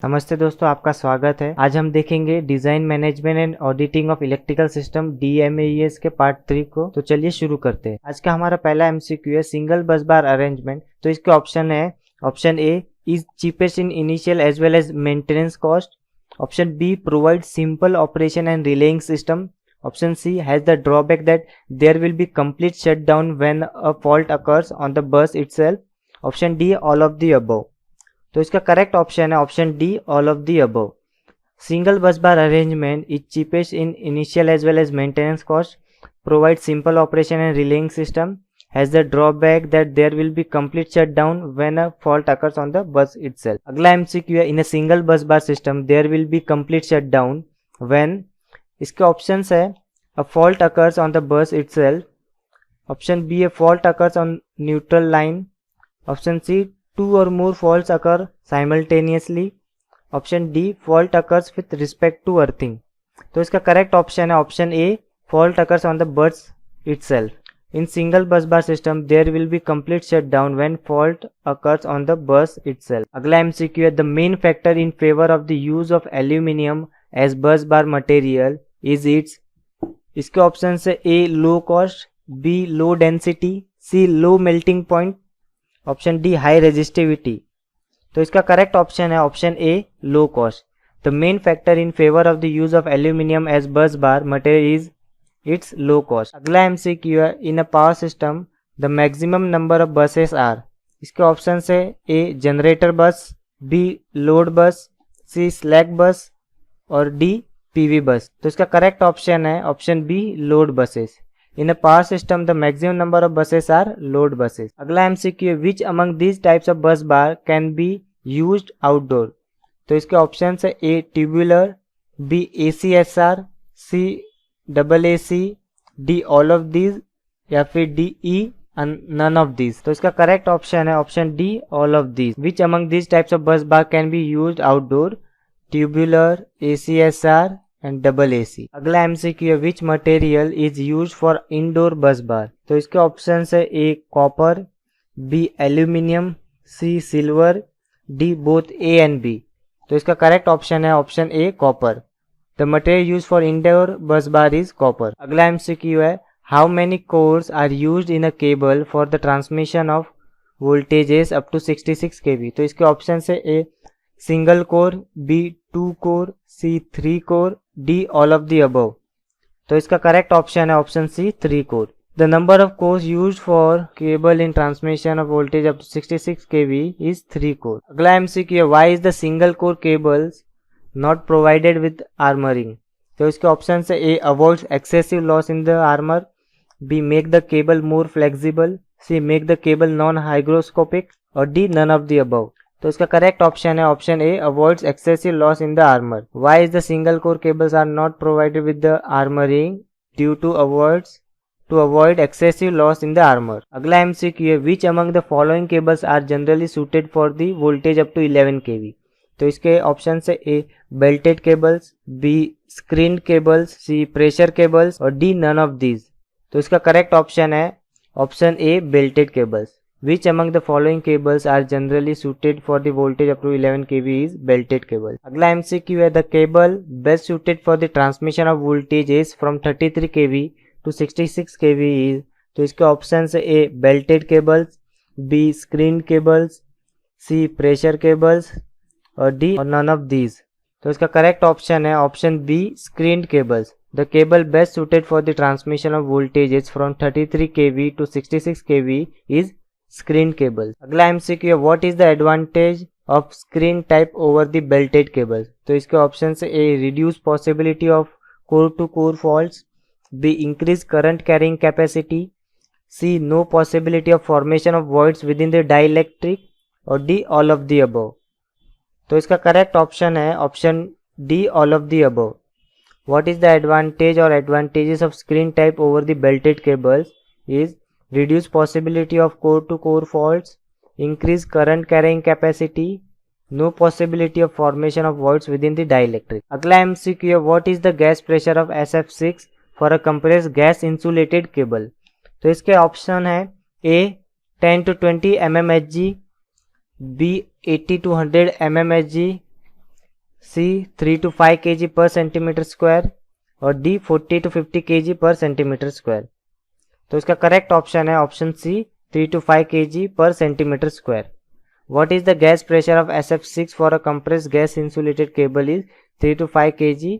नमस्ते दोस्तों, आपका स्वागत है। आज हम देखेंगे design management and auditing of electrical system DMAES के पार्ट 3 को। तो चलिए शुरू करते हैं। आज का हमारा पहला MCQ है सिंगल बस बार अरेंजमेंट। तो इसके ऑप्शन है, option A is cheapest in initial as well as maintenance cost, option B provide simple operation and relaying system, option C has the drawback that there will be complete shut down when a fault occurs on the bus itself, option D all of the above. तो इसका correct option है option D all of the above. Single bus bar arrangement is cheapest in initial as well as maintenance cost, provide simple operation and relaying system, has the drawback that there will be complete shut down when a fault occurs on the bus itself. अगला MCQ है, in a single bus bar system there will be complete shut down when. इसके options है, a fault occurs on the bus itself, option B a fault occurs on neutral line, option C two or more faults occur simultaneously, option D fault occurs with respect to earthing. तो इसका correct option है option A fault occurs on the bus itself. In single bus bar system there will be complete shut down when fault occurs on the bus itself. अगला MCQ है, the main factor in favour of the use of aluminium as bus bar material is its. इसके option है, A low cost, B low density, C low melting point, option D high resistivity. तो इसका correct option है option A low cost. The main factor in favour of the use of aluminium as bus bar material is its low cost. अगला MCQ है, in a power system the maximum number of buses are. इसके option है, A generator bus, B load bus, C slack बस और D PV bus. तो इसका correct option है option B load buses. In a power system, the maximum number of buses are load buses. अगला MCQ, which among these types of bus bar can be used outdoor? तो इसके option है, A tubular, B ACSR, C double AC, D all of these या फिर D E none of these। तो इसका correct option है option D all of these। Which among these types of bus bar can be used outdoor? Tubular, ACSR and double AC। अगला MCQ है, which material is use for indoor bus bar. तो इसके option है, A copper, B aluminium, C silver, D both A and B। तो इसका correct option है option A copper. The material use for indoor bus bar is copper. अगला MCQ है, how many cores are used in a cable for the transmission of voltages up to 66 kV। तो इसके option है, A single core, B 2 core, C 3 core, D all of the above. तो इसका correct option है option C 3 core. The number of cores used for cable in transmission of voltage up to 66 kV is 3 core. अगला MCQ है, why is the single core cables not provided with armouring. तो इसके option है, A avoids excessive loss in the armour, be make the cable more flexible, C make the cable non hygroscopic और D none of the above. तो इसका correct option है option A avoids excessive loss in the armour. Why is the single core cables are not provided with the armouring due to avoid excessive loss in the armour. अगला MCQ है, which among the following cables are generally suited for the voltage up to 11 kV। तो इसके option है, A belted cables, B screen cables, C pressure cables और D none of these. तो इसका correct option है option A belted cables. Which among the following cables are generally suited for the voltage up to 11 kV is belted cable। अगला MCQ है, the cable best suited for the transmission of voltages from 33 kV to 66 kV is। तो इसके option है, ए belted cables, B screen cables, C pressure cables और D और none of these। तो इसका correct option है option B screened cables। The cable best suited for the transmission of voltages from 33 kV to 66 kV is screen cable। अगला MCQ है, what is the advantage of screen type over the belted cable। तो इसके option है, ए reduce possibility of core to core faults, B increase current carrying capacity, C no possibility of formation of voids within the dielectric और D all of the above। तो इसका correct option है option D all of the above। What is the advantage or advantages of screen type over the belted cables is reduce possibility of core to core faults, increase current carrying capacity, no possibility of formation of voids within the dielectric। अगला MCQ है, what is the gas pressure of SF6 for a compressed gas insulated cable। तो इसके option है, A 10 to 20 mmHg, B 80 to 100 mmHg, C 3 to 5 kg per centimeter square और D 40 to 50 kg per centimeter square। तो इसका correct option है option C 3 to 5 kg per centimeter square। What is the gas pressure of SF6 for a compressed gas insulated cable is 3 to 5 kg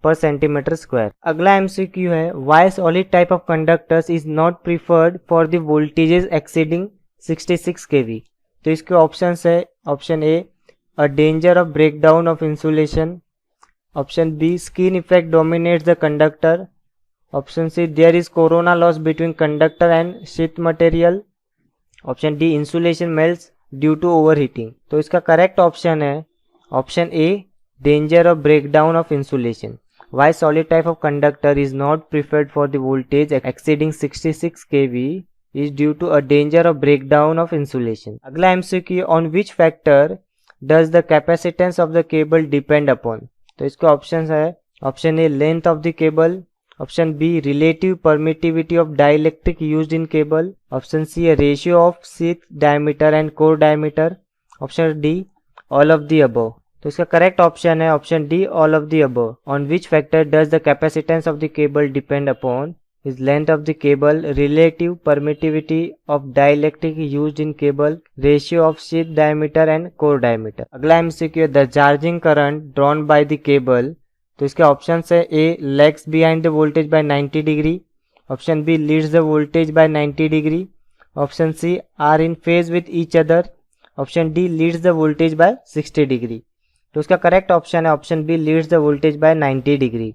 per centimeter square। अगला MCQ है why solid type of conductors is not preferred for the voltages exceeding 66 kV। तो इसके options है option A a danger of breakdown of insulation, option B skin effect dominates the conductor, option C there is corona loss between conductor and sheath material, option D insulation melts due to overheating. तो इसका correct option है option A danger of breakdown of insulation. Why solid type of conductor is not preferred for the voltage exceeding 66 kV is due to a danger of breakdown of insulation. अगला MCQ on which factor does the capacitance of the cable depend upon. तो इसके option है option A length of the cable, option B relative permittivity of dielectric used in cable, option C ratio of sheath diameter and core diameter, option D all of the above. तो इसका correct option है option D all of the above. On which factor does the capacitance of the cable depend upon is length of the cable, relative permittivity of dielectric used in cable, ratio of sheath diameter and core diameter. अगला MCQ the charging current drawn by the cable. तो इसके option है A lags behind the voltage by 90 degree, option B leads the voltage by 90 degree, option C are in phase with each other, option D leads the voltage by 60 degree. तो उसका correct option है option B leads the voltage by 90 degree.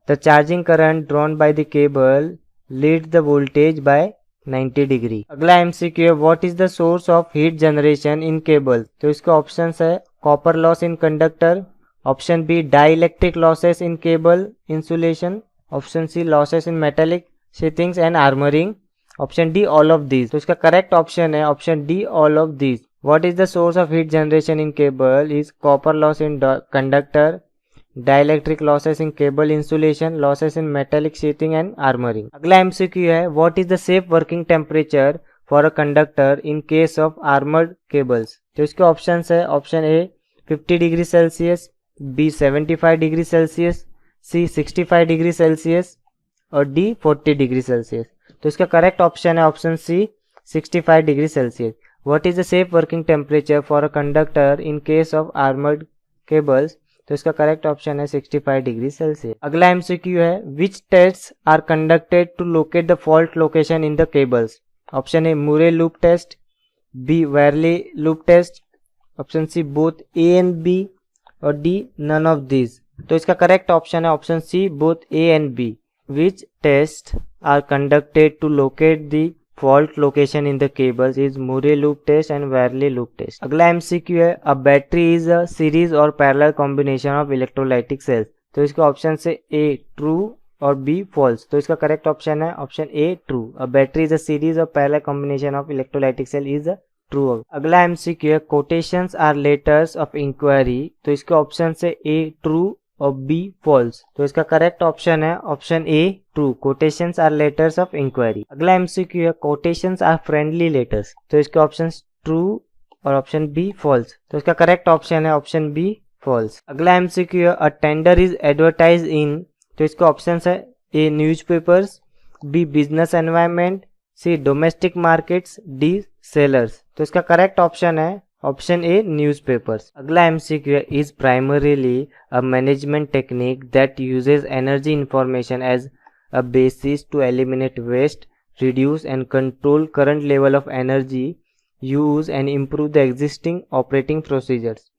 The charging current drawn by the cable leads the voltage by 90 degree. अगला MCQ है what is the source of heat generation in cable. तो इसके option है copper loss in conductor, option B dielectric losses in cable insulation, option C losses in metallic sheathings and armouring, option D all of these. तो इसका correct option है option D all of these. What is the source of heat generation in cable is copper loss in conductor, dielectric losses in cable insulation, losses in metallic sheathing and armouring. अगला MCQ है what is the safe working temperature for a conductor in case of armoured cables. तो इसके option है option A 50 degree Celsius, B 75 degree Celsius, C 65 degree Celsius और D 40 degree Celsius. तो इसका correct option है option C 65 degree Celsius. What is the safe working temperature for a conductor in case of armoured cables. तो इसका correct option है 65 degree Celsius. अगला MCQ है which tests are conducted to locate the fault location in the cables. Option A Murray loop test, B Varley loop test, option C both A and B और D none of this. तो इसका correct option है option C both A and B. Which test are conducted to locate the fault location in the cables is Murray loop test and Varley loop test. अगला MCQ है अ battery is a series और parallel combination of electrolytic cells. तो इसके option से A true और B false. तो इसका correct option है option A true. A battery is a series और parallel combination of electrolytic cell is a true. अगला एमसीक्यू है quotations are letters of enquiry. तो इसके ऑप्शन से ए ट्रू और बी फॉल्स। तो इसका करेक्ट ऑप्शन है option A true. Quotations are letters of inquiry. अगला एमसीक्यू है कोटेशंस आर फ्रेंडली लेटर्स। तो इसके ऑप्शन ट्रू और ऑप्शन बी फॉल्स। तो इसका करेक्ट ऑप्शन है ऑप्शन बी फॉल्स। अगला एमसीक्यू है a tender is advertise in. तो इसके ऑप्शन है A newspapers, B business environment, C domestic markets, D sellers. तो इसका करेक्ट ऑप्शन है ऑप्शन ए न्यूज़पेपर्स। अगला MCQ is primarily a management technique that uses energy information as a basis to eliminate waste, reduce and control current level of energy use and improve the existing operating procedures.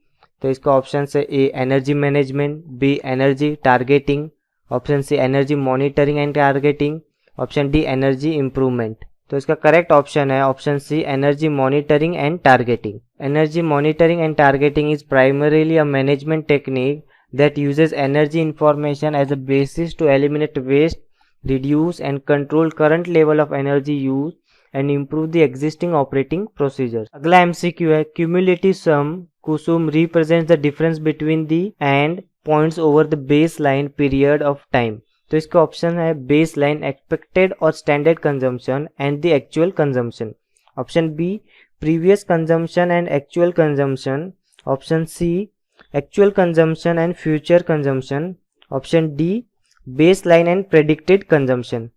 तो इसका option है A energy management, B energy targeting, option C energy monitoring and targeting, option D energy improvement. तो इसका correct option है option C energy monitoring and targeting. Energy monitoring and targeting is primarily a management technique that uses energy information as a basis to eliminate waste, reduce and control current level of energy use and improve the existing operating procedures. अगला MCQ है cumulative sum CUSUM represents the difference between the and points over the baseline period of time. तो इसका option है baseline expected or standard consumption and the actual consumption. Option B previous consumption and actual consumption. Option C actual consumption and future consumption, option D base line and predicted consumption.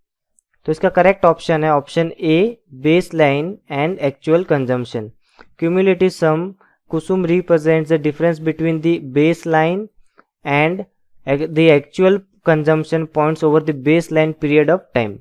तो इसका correct option है option A base line and actual consumption. Cumulative sum CUSUM represents the difference between the baseline and the actual consumption points over the baseline period of time।